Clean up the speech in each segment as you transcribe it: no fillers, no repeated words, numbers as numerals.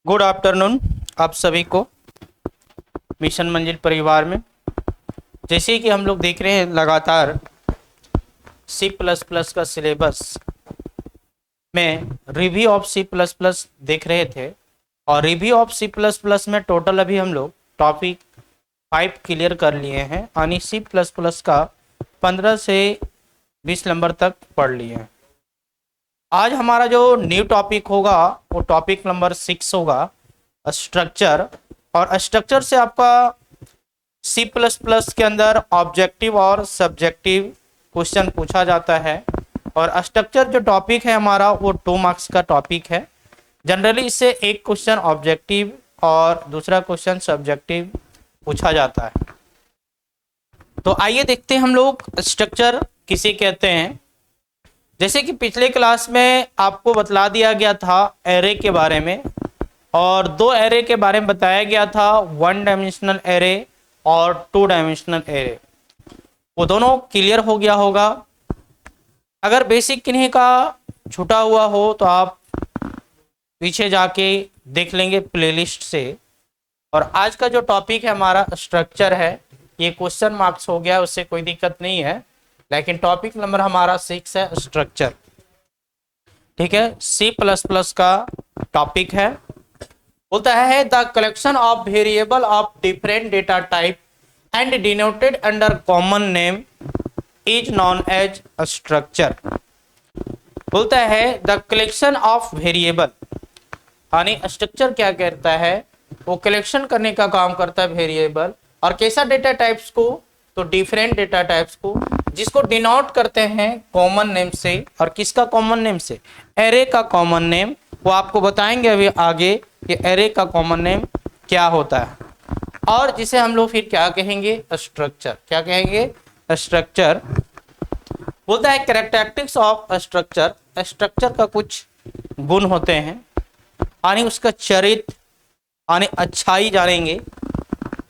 Good afternoon आप सभी को मिशन मंजिल परिवार में। जैसे कि हम लोग देख रहे हैं लगातार C++ का सिलेबस में रिव्यू ऑफ C++ देख रहे थे और रिव्यू ऑफ C++ में टोटल अभी हम लोग टॉपिक 5 क्लियर कर लिए हैं यानी C++ का 15 से 20 नंबर तक पढ़ लिए हैं। आज हमारा जो न्यू टॉपिक होगा वो टॉपिक नंबर 6 होगा, स्ट्रक्चर। और स्ट्रक्चर से आपका C++ के अंदर ऑब्जेक्टिव और सब्जेक्टिव क्वेश्चन पूछा जाता है। और स्ट्रक्चर जो टॉपिक है हमारा वो 2 मार्क्स का टॉपिक है। जनरली इससे एक क्वेश्चन ऑब्जेक्टिव और दूसरा क्वेश्चन सब्जेक्टिव पूछा जाता है। तो आइए देखते हैं हम लोग स्ट्रक्चर किसे कहते हैं। जैसे कि पिछले क्लास में आपको बतला दिया गया था एरे के बारे में, और 2 एरे के बारे में बताया गया था, 1 डायमेंशनल एरे और 2 डायमेंशनल एरे। वो दोनों क्लियर हो गया होगा। अगर बेसिक किन्हीं का छूटा हुआ हो तो आप पीछे जाके देख लेंगे प्लेलिस्ट से। और आज का जो टॉपिक है हमारा स्ट्रक्चर है, ये क्वेश्चन मार्क्स हो गया, उससे कोई दिक्कत नहीं है, लेकिन टॉपिक नंबर हमारा 6 है स्ट्रक्चर। ठीक है, C++ का टॉपिक है। बोलता है the collection of variable of different data type and denoted under common name is known as structure. बोलता है द कलेक्शन ऑफ वेरिएबल, यानी स्ट्रक्चर क्या करता है, वो कलेक्शन करने का काम करता है वेरिएबल। और कैसा डेटा टाइप्स को, तो डिफरेंट डेटा टाइप्स को, जिसको डिनोट करते हैं कॉमन नेम से। और किसका कॉमन नेम से, एरे का कॉमन नेम। वो आपको बताएंगे अभी आगे कि एरे का कॉमन नेम क्या होता है। और जिसे हम लोग फिर क्या कहेंगे, स्ट्रक्चर। क्या कहेंगे, स्ट्रक्चर। बोलता है कैरेक्टरिस्टिक्स ऑफ स्ट्रक्चर, स्ट्रक्चर का कुछ गुण होते हैं, यानी उसका चरित्र यानी अच्छाई जानेंगे।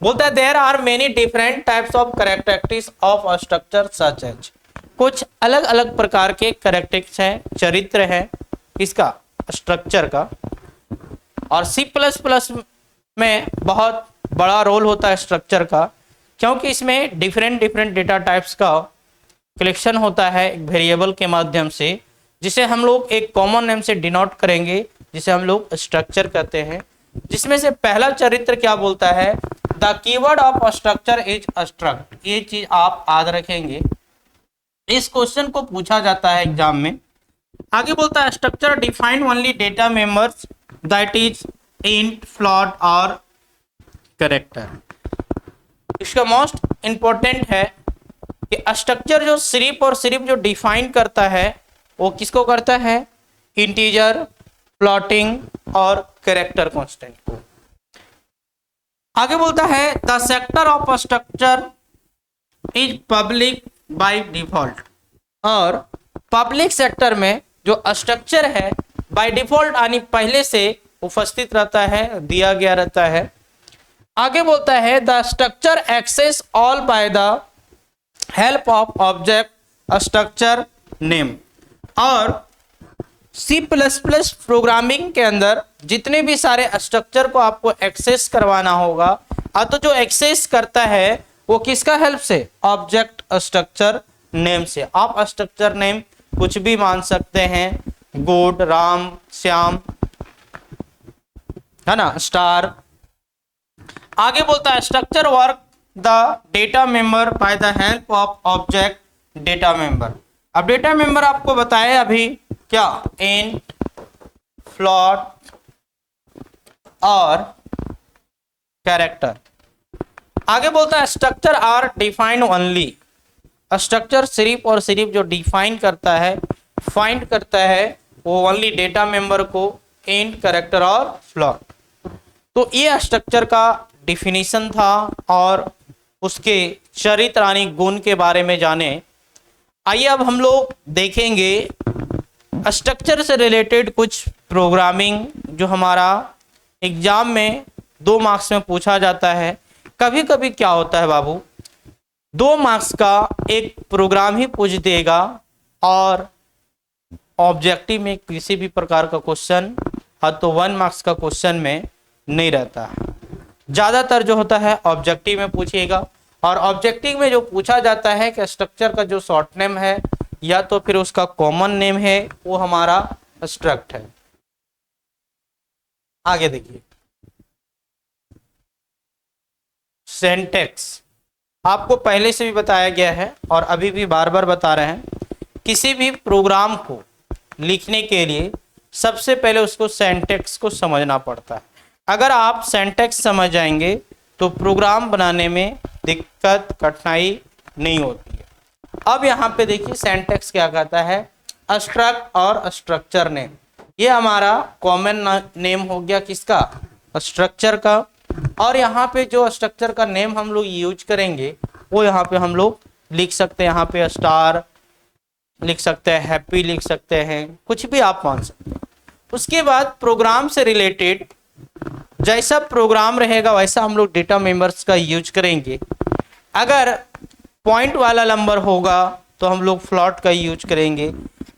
बोलता है there are many different types of characteristics of structure such as, कुछ अलग अलग प्रकार के कैरेक्टरिस्टिक्स हैं, चरित्र हैं इसका, स्ट्रक्चर का। और C++ में बहुत बड़ा रोल होता है स्ट्रक्चर का, क्योंकि इसमें डिफरेंट डेटा टाइप्स का कलेक्शन होता है एक वेरिएबल के माध्यम से, जिसे हम लोग एक कॉमन नेम से डिनोट करेंगे, जिसे हम लोग स्ट्रक्चर कहते हैं। जिसमें से पहला चरित्र क्या बोलता है, the keyword of structure is struct. ये चीज आप याद रखेंगे, इस क्वेश्चन को पूछा जाता है एग्जाम में। आगे बोलता है structure define only data members that is int, float और कैरेक्टर। इसका मोस्ट इंपॉर्टेंट है कि स्ट्रक्चर जो सिर्फ और सिर्फ जो डिफाइन करता है वो किसको करता है, इंटीजर, फ्लोटिंग और कैरेक्टर कांस्टेंट को। आगे बोलता है the sector of structure is public by default. और पब्लिक सेक्टर में जो स्ट्रक्चर है बाय डिफॉल्ट यानी पहले से उपस्थित रहता है, दिया गया रहता है। आगे बोलता है the structure access all by the help of object structure name. और C++ प्रोग्रामिंग के अंदर जितने भी सारे स्ट्रक्चर को आपको एक्सेस करवाना होगा, तो जो एक्सेस करता है वो किसका हेल्प से, ऑब्जेक्ट स्ट्रक्चर नेम से। आप स्ट्रक्चर नेम कुछ भी मान सकते हैं, गुड, राम, श्याम, है ना, स्टार। आगे बोलता है structure work the data member bye the help of object data member. अब डेटा मेंबर आपको बताए अभी क्या, इंट, फ्लोट और कैरेक्टर। आगे बोलता है structure are defined only, structure सिर्फ और सिर्फ जो डिफाइन करता है, फाइंड करता है, वो ओनली डेटा मेंबर को, इंट, कैरेक्टर और फ्लोट। तो ये स्ट्रक्चर का डिफिनीशन था और उसके चरित्र यानी गुण के बारे में जाने। आइए अब हम लोग देखेंगे स्ट्रक्चर से रिलेटेड कुछ प्रोग्रामिंग जो हमारा एग्जाम में 2 मार्क्स में पूछा जाता है। कभी कभी क्या होता है बाबू, 2 मार्क्स का एक प्रोग्राम ही पूछ देगा और ऑब्जेक्टिव में किसी भी प्रकार का क्वेश्चन हाँ तो 1 मार्क्स का क्वेश्चन में नहीं रहता है। ज़्यादातर जो होता है ऑब्जेक्टिव में पूछिएगा, और ऑब्जेक्टिव में जो पूछा जाता है कि स्ट्रक्चर का जो शॉर्ट नेम है या तो फिर उसका कॉमन नेम है वो हमारा स्ट्रक्ट है। आगे देखिए, सिंटैक्स आपको पहले से भी बताया गया है और अभी भी बार बार बता रहे हैं, किसी भी प्रोग्राम को लिखने के लिए सबसे पहले उसको सिंटैक्स को समझना पड़ता है। अगर आप सिंटैक्स समझ जाएंगे तो प्रोग्राम बनाने में दिक्कत कठिनाई नहीं होती है। अब यहाँ पे देखिए सिंटैक्स क्या कहता है, स्ट्रक्ट और स्ट्रक्चर नेम। ये हमारा कॉमन नेम हो गया किसका, स्ट्रक्चर का। और यहाँ पे जो स्ट्रक्चर का नेम हम लोग यूज करेंगे वो यहाँ पे हम लोग लिख सकते हैं, यहाँ पे स्टार लिख सकते हैं, हैप्पी लिख सकते हैं, कुछ भी आप मान सकते हैं। उसके बाद प्रोग्राम से रिलेटेड जैसा प्रोग्राम रहेगा वैसा हम लोग डेटा मेंबर्स का यूज करेंगे। अगर पॉइंट वाला नंबर होगा तो हम लोग फ्लॉट का यूज करेंगे।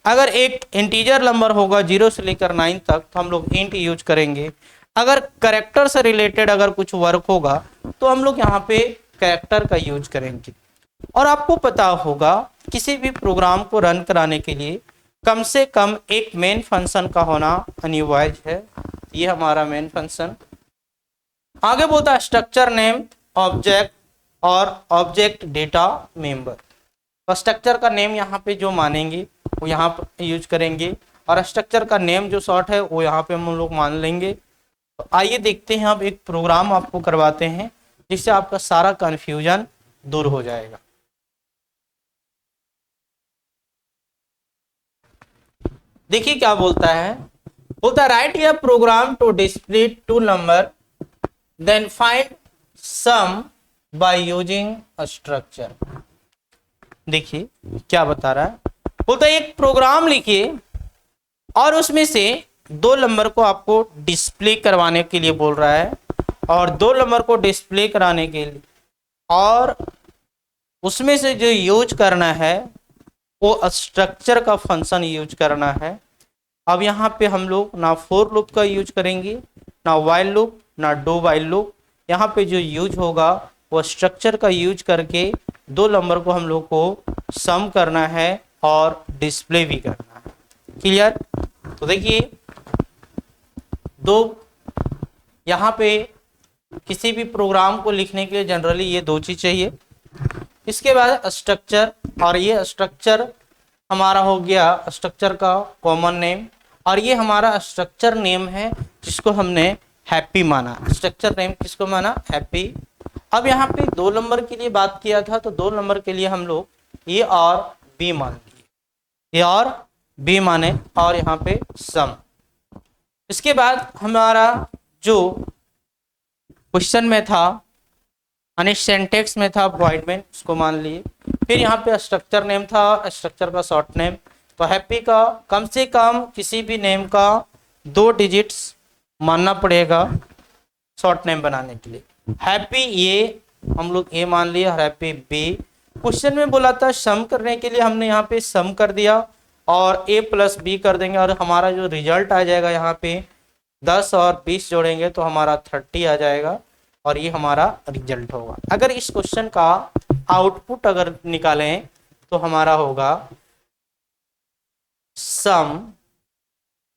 अगर एक इंटीजर नंबर होगा 0 से लेकर 9 तक तो हम लोग इंट यूज करेंगे। अगर कैरेक्टर से रिलेटेड अगर कुछ वर्क होगा तो हम लोग यहाँ पे कैरेक्टर का यूज करेंगे। और आपको पता होगा किसी भी प्रोग्राम को रन कराने के लिए कम से कम एक मेन फंक्शन का होना अनिवार्य है। ये हमारा मेन फंक्शन। आगे बोलता है स्ट्रक्चर नेम, ऑब्जेक्ट और ऑब्जेक्ट डेटा मेंबर। तो स्ट्रक्चर का नेम यहाँ पे जो मानेंगे वो यहाँ पर यूज करेंगे, और स्ट्रक्चर का नेम जो शॉर्ट है वो यहाँ पे हम लोग मान लेंगे। तो आइए देखते हैं, अब एक प्रोग्राम आपको करवाते हैं जिससे आपका सारा कंफ्यूजन दूर हो जाएगा। देखिए क्या बोलता है, बोलता है write a program to display two number then find sum by using a structure. देखिए क्या बता रहा है, बोलता है एक प्रोग्राम लिखिए और उसमें से 2 नंबर को आपको डिस्प्ले करवाने के लिए बोल रहा है, और 2 नंबर को डिस्प्ले कराने के लिए और उसमें से जो यूज करना है वो स्ट्रक्चर का फंक्शन यूज करना है। अब यहाँ पे हम लोग ना फॉर लूप का यूज करेंगे, ना वाइल लूप, ना डू वाइल लूप। यहाँ पे जो यूज होगा वो स्ट्रक्चर का यूज करके 2 नंबर को हम लोग को सम करना है और डिस्प्ले भी करना है। क्लियर? तो देखिए दो, यहाँ पे किसी भी प्रोग्राम को लिखने के लिए जनरली ये 2 चीज चाहिए। इसके बाद स्ट्रक्चर, और ये स्ट्रक्चर हमारा हो गया स्ट्रक्चर का कॉमन नेम, और ये हमारा स्ट्रक्चर नेम है जिसको हमने हैप्पी माना। स्ट्रक्चर नेम किसको माना, हैप्पी। अब यहाँ पे 2 नंबर के लिए बात किया था तो 2 नंबर के लिए हम लोग ए और बी मान लिए, ए और बी माने, और यहाँ पे सम। इसके बाद हमारा जो क्वेश्चन में था यानी सिंटैक्स में था अवॉइडमेंट, उसको मान लिए। फिर यहाँ पे स्ट्रक्चर नेम था, स्ट्रक्चर का शॉर्ट नेम। तो हैप्पी का कम से कम किसी भी नेम का 2 डिजिट्स मानना पड़ेगा शॉर्ट नेम बनाने के लिए। हैप्पी ये हम लोग ए मान लिया, हैप्पी बी। क्वेश्चन में बोला था सम करने के लिए, हमने यहाँ पे सम कर दिया और a प्लस बी कर देंगे, और हमारा जो रिजल्ट आ जाएगा यहाँ पे 10 और 20 जोड़ेंगे तो हमारा 30 आ जाएगा, और ये हमारा रिजल्ट होगा। अगर इस क्वेश्चन का आउटपुट अगर निकालें तो हमारा होगा सम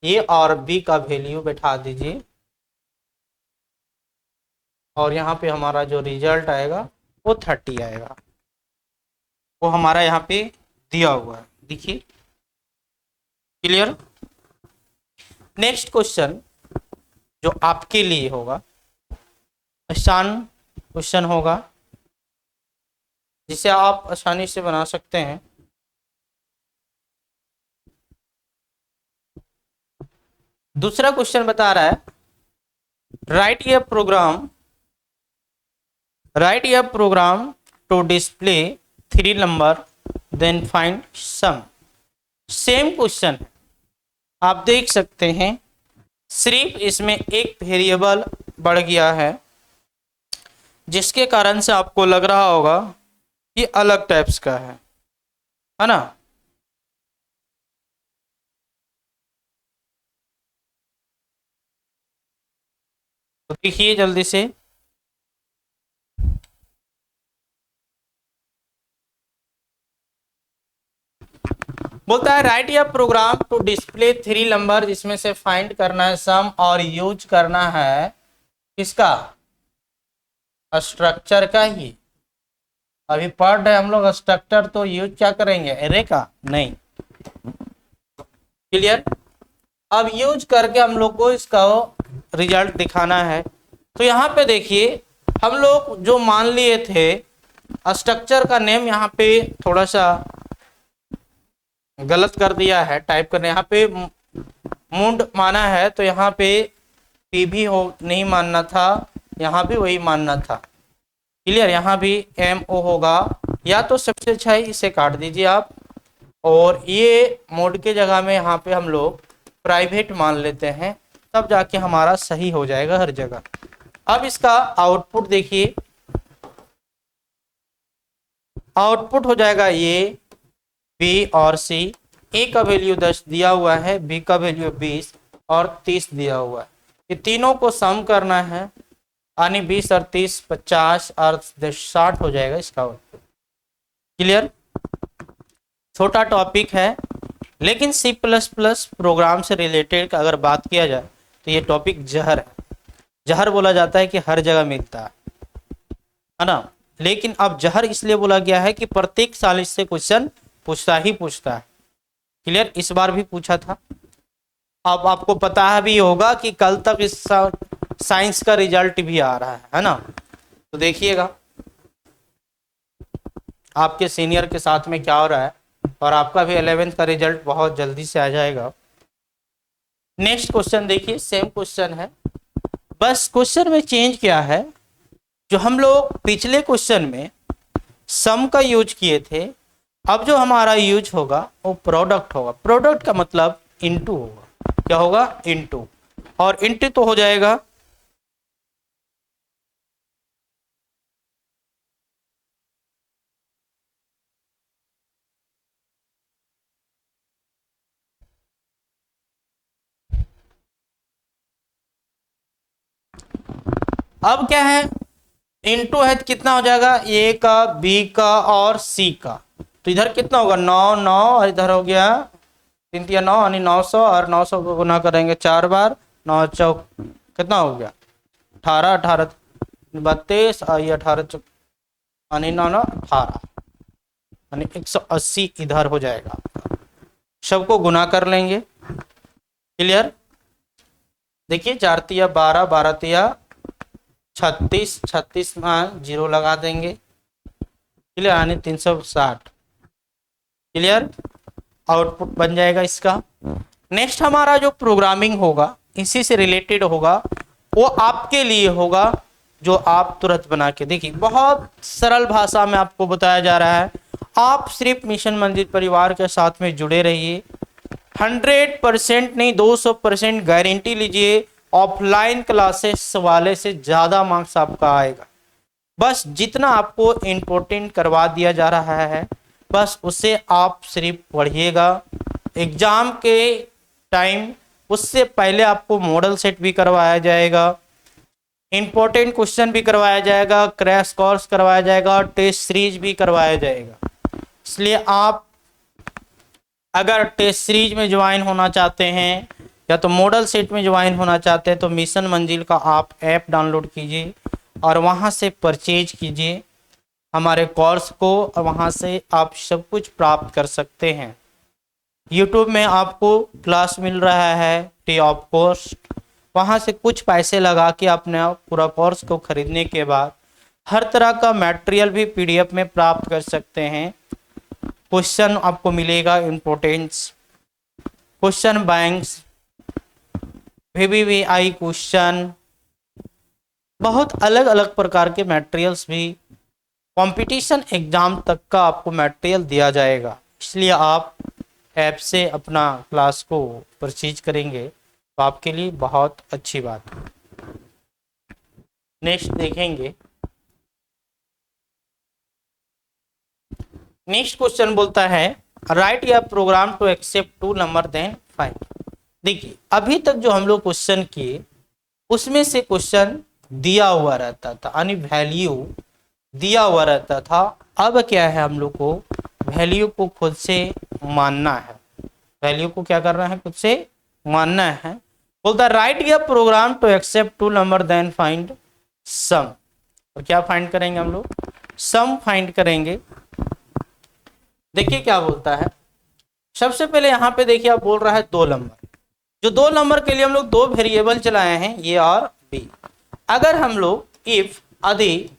ए और बी का वैल्यू बैठा दीजिए, और यहाँ पे हमारा जो रिजल्ट आएगा वो 30 आएगा। वो हमारा यहाँ पे दिया हुआ है, देखिए। क्लियर? नेक्स्ट क्वेश्चन जो आपके लिए होगा आसान क्वेश्चन होगा जिसे आप आसानी से बना सकते हैं। दूसरा क्वेश्चन बता रहा है write a program to display 3 number then find sum. Same question है, आप देख सकते हैं, सिर्फ इसमें एक वेरिएबल बढ़ गया है जिसके कारण से आपको लग रहा होगा कि अलग टाइप्स का है ना। तो देखिए जल्दी से, बोलता है write a program to display three number, जिसमें से फाइंड करना है सम और यूज करना है किसका, स्ट्रक्चर का ही। अभी पढ़ रहे हम लोग स्ट्रक्चर, तो यूज क्या करेंगे, एरे का नहीं। क्लियर। अब यूज करके हम लोग को इसका रिजल्ट दिखाना है। तो यहाँ पे देखिए हम लोग जो मान लिए थे स्ट्रक्चर का नेम, यहाँ पे थोड़ा सा गलत कर दिया है टाइप करने, यहाँ पे मुंड माना है तो यहाँ पे पी भी हो नहीं मानना था, यहाँ भी वही मानना था। क्लियर। यहाँ भी एम ओ होगा, या तो सबसे अच्छा है इसे काट दीजिए आप, और ये मोड के जगह में यहाँ पे हम लोग प्राइवेट मान लेते हैं, तब जाके हमारा सही हो जाएगा हर जगह। अब इसका आउटपुट देखिए, आउटपुट हो जाएगा ये बी और सी। ए का वैल्यू 10 दिया हुआ है, बी का वैल्यू 20 और 30 दिया हुआ है। ये तीनों को सम करना है, यानी 20 और 30 50 और 60 हो जाएगा इसका आउटपुट। क्लियर। छोटा टॉपिक है, लेकिन सी प्लस प्लस प्रोग्राम से रिलेटेड अगर बात किया जाए तो ये टॉपिक जहर है। जहर बोला जाता है कि हर जगह मिलता है ना, लेकिन अब जहर इसलिए बोला गया है कि प्रत्येक साल इससे क्वेश्चन पूछता ही पूछता है। क्लियर। इस बार भी पूछा था। अब आपको पता है भी होगा कि कल तक इस साइंस का रिजल्ट भी आ रहा है ना, तो देखिएगा आपके सीनियर के साथ में क्या हो रहा है, और आपका भी 11th का रिजल्ट बहुत जल्दी से आ जाएगा। नेक्स्ट क्वेश्चन देखिए, सेम क्वेश्चन है, बस क्वेश्चन में चेंज क्या है। जो हम लोग पिछले क्वेश्चन में सम का यूज किए थे, अब जो हमारा यूज होगा वो प्रोडक्ट होगा। प्रोडक्ट का मतलब इनटू होगा। क्या होगा, इनटू, और इनटू तो हो जाएगा अब क्या है, इनटू है तो कितना हो जाएगा, ए का बी का और सी का, तो इधर कितना होगा 9 9, और इधर हो गया 3 3 9 यानी 900, और 900 को गुना करेंगे 4 बार, 9 चौक कितना हो गया 18, 18 32 और ये 18 चौक यानी 9 9 18, यानी 180 इधर हो जाएगा। सबको गुना कर लेंगे। क्लियर। देखिए 4 तिया 12, 12 तिया 36, 36 में 0 लगा देंगे। क्लियर, यानी 360। क्लियर। आउटपुट बन जाएगा इसका। नेक्स्ट हमारा जो प्रोग्रामिंग होगा इसी से रिलेटेड होगा, वो आपके लिए होगा जो आप तुरंत बना के देखिए। बहुत सरल भाषा में आपको बताया जा रहा है, आप सिर्फ मिशन मंजिल परिवार के साथ में जुड़े रहिए। 100% नहीं 200% गारंटी लीजिए, ऑफलाइन क्लासेस वाले से ज़्यादा मार्क्स आपका आएगा। बस जितना आपको इम्पोर्टेंट करवा दिया जा रहा है, बस उसे आप सिर्फ पढ़िएगा। एग्जाम के टाइम उससे पहले आपको मॉडल सेट भी करवाया जाएगा, इम्पोर्टेंट क्वेश्चन भी करवाया जाएगा, क्रैश कोर्स करवाया जाएगा, और टेस्ट सीरीज भी करवाया जाएगा। इसलिए आप अगर टेस्ट सीरीज में ज्वाइन होना चाहते हैं या तो मॉडल सेट में ज्वाइन होना चाहते हैं, तो मिशन मंजिल का आप ऐप डाउनलोड कीजिए और वहां से परचेज कीजिए हमारे कोर्स को, और वहां से आप सब कुछ प्राप्त कर सकते हैं। यूट्यूब में आपको क्लास मिल रहा है फ्री ऑफ कॉस्ट, वहां से कुछ पैसे लगा के अपने पूरा कोर्स को खरीदने के बाद हर तरह का मटेरियल भी पीडीएफ में प्राप्त कर सकते हैं। क्वेश्चन आपको मिलेगा importance, question banks, VVVI question, बहुत अलग अलग प्रकार के मटेरियल्स भी, कंपटीशन एग्जाम तक का आपको मटेरियल दिया जाएगा। इसलिए आप ऐप से अपना क्लास को परचेज करेंगे तो आपके लिए बहुत अच्छी बात है। नेक्स्ट देखेंगे, नेक्स्ट क्वेश्चन बोलता है write a program to accept 2 number then 5। देखिए अभी तक जो हम लोग क्वेश्चन किए उसमें से क्वेश्चन दिया हुआ रहता था, यानी वैल्यू दिया हुआ रहता था। अब क्या है, हम लोग को वैल्यू को खुद से मानना है, वैल्यू को क्या करना है, खुद से मानना है। बोलता write a program to accept two number then find sum. और क्या फाइंड करेंगे हम लोग, सम फाइंड करेंगे। देखिए क्या बोलता है, सबसे पहले यहाँ पे देखिए आप बोल रहा है 2 नंबर, जो 2 नंबर के लिए हम लोग 2 वेरिएबल चलाए हैं, ये और बी। अगर हम लोग इफ यदि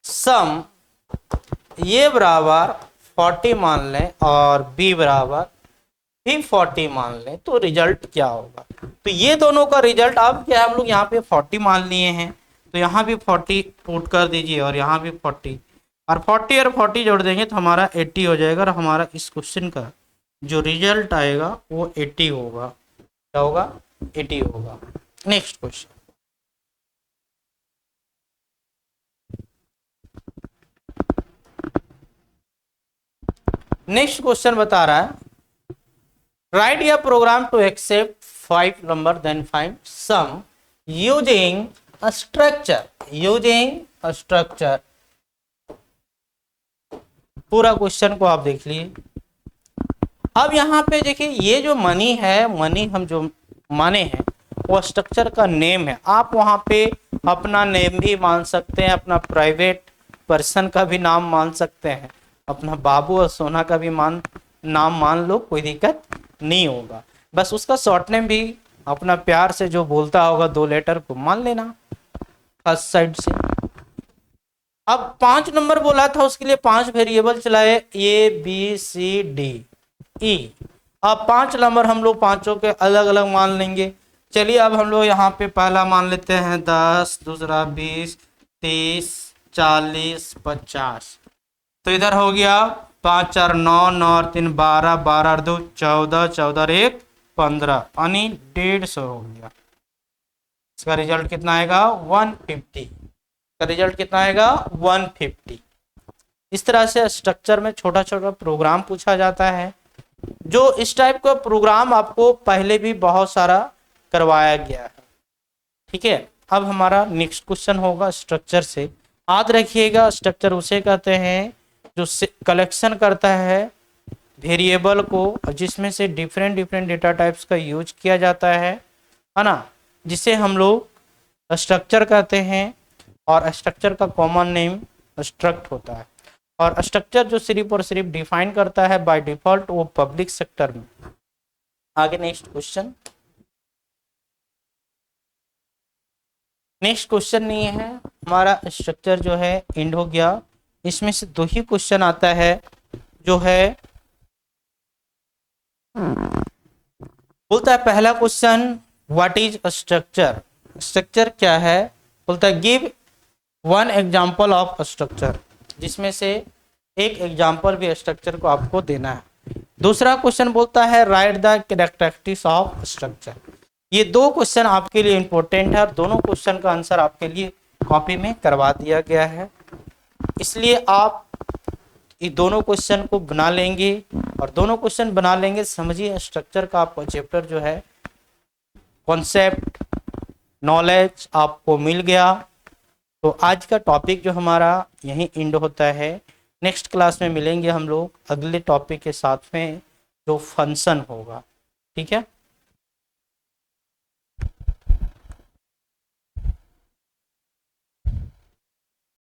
सम ये बराबर 40 मान लें और बी बराबर भी 40 मान लें, तो रिजल्ट क्या होगा। तो ये दोनों का रिजल्ट अब क्या है, हम लोग यहाँ पे 40 मान लिए हैं, तो यहाँ भी 40 पुट कर दीजिए और यहाँ भी 40, और 40 और 40 जोड़ देंगे तो हमारा 80 हो जाएगा। और हमारा इस क्वेश्चन का जो रिजल्ट आएगा वो 80 होगा। क्या होगा, 80 होगा। नेक्स्ट क्वेश्चन, नेक्स्ट क्वेश्चन बता रहा है write a program to accept 5 number then find sum using a structure, using a structure. पूरा क्वेश्चन को आप देख लिए। अब यहाँ पे देखिए ये जो मनी है, मनी हम जो माने हैं वो स्ट्रक्चर का नेम है। आप वहाँ पे अपना नेम भी मान सकते हैं, अपना प्राइवेट पर्सन का भी नाम मान सकते हैं, अपना बाबू और सोना का भी नाम मान लो, कोई दिक्कत नहीं होगा। बस उसका शॉर्ट नेम भी अपना प्यार से जो बोलता होगा 2 लेटर को मान लेना फर्स्ट साइड से। अब 5 नंबर बोला था, उसके लिए 5 वेरिएबल चलाए, A B C D E. अब 5 नंबर हम लोग पांचों के अलग अलग मान लेंगे। चलिए अब हम लोग यहाँ पे पहला मान लेते हैं 10, दूसरा 20, 30, 40, 50। तो इधर हो गया 5 4 9, 9 और 3 12, 12 और 2 14, 14 और 1 15, यानी 150 हो गया। इसका रिजल्ट कितना आएगा, 150। का रिजल्ट कितना आएगा, 150। इस तरह से स्ट्रक्चर में छोटा छोटा प्रोग्राम पूछा जाता है। जो इस टाइप का प्रोग्राम आपको पहले भी बहुत सारा करवाया गया है। ठीक है, अब हमारा नेक्स्ट क्वेश्चन होगा स्ट्रक्चर से। याद रखिएगा स्ट्रक्चर उसे कहते हैं जो कलेक्शन करता है वेरिएबल को, जिसमें से डिफरेंट डिफरेंट डेटा टाइप्स का यूज किया जाता है ना, जिसे हम लोग स्ट्रक्चर कहते हैं। और स्ट्रक्चर का कॉमन नेम स्ट्रक्ट होता है। और स्ट्रक्चर जो सिर्फ और सिर्फ डिफाइन करता है बाय डिफॉल्ट वो पब्लिक सेक्टर में। आगे नेक्स्ट क्वेश्चन, नेक्स्ट क्वेश्चन नहीं है हमारा, स्ट्रक्चर जो है एंड हो गया। इसमें से 2 ही क्वेश्चन आता है जो है बोलता है पहला question what is structure, structure क्या है। बोलता है गिव 1 एग्जांपल ऑफ स्ट्रक्चर, जिसमें से एक एग्जांपल भी स्ट्रक्चर को आपको देना है। दूसरा क्वेश्चन बोलता है right the characteristics of structure. ये 2 क्वेश्चन आपके लिए इंपॉर्टेंट है और दोनों क्वेश्चन का आंसर आपके लिए कॉपी में करवा दिया गया है, इसलिए आप ये दोनों क्वेश्चन को बना लेंगे। और दोनों क्वेश्चन बना लेंगे, समझिए स्ट्रक्चर का आपका चैप्टर जो है कॉन्सेप्ट नॉलेज आपको मिल गया। तो आज का टॉपिक जो हमारा यहीं एंड होता है। नेक्स्ट क्लास में मिलेंगे हम लोग अगले टॉपिक के साथ में जो फंक्शन होगा। ठीक है।